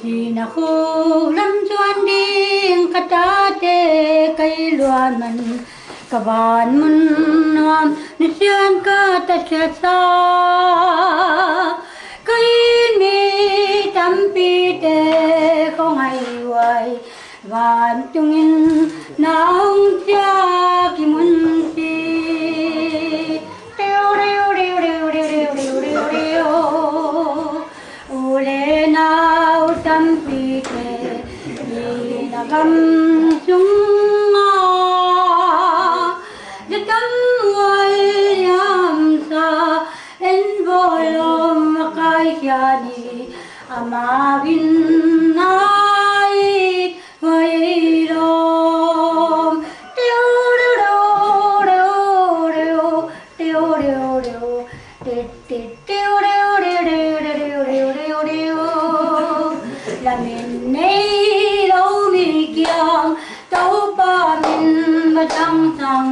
chỉ na khu lâm chuan đi cắt tê cây loan mình cả bàn mình nam ni chuan cả ta chết sa cây mi tâm pi tê không ai hoài van chung in naung cha ki mun si reo reo reo reo reo reo reo reo ule nau tâm pi te ni na gam chung a de tam wai yam sa en volom kai kya ni ama bin nai vai rom teo reo reo reo teo reo reo te te teo reo reo reo reo reo reo la min nei lo mi kyang tau pa min ba chang chang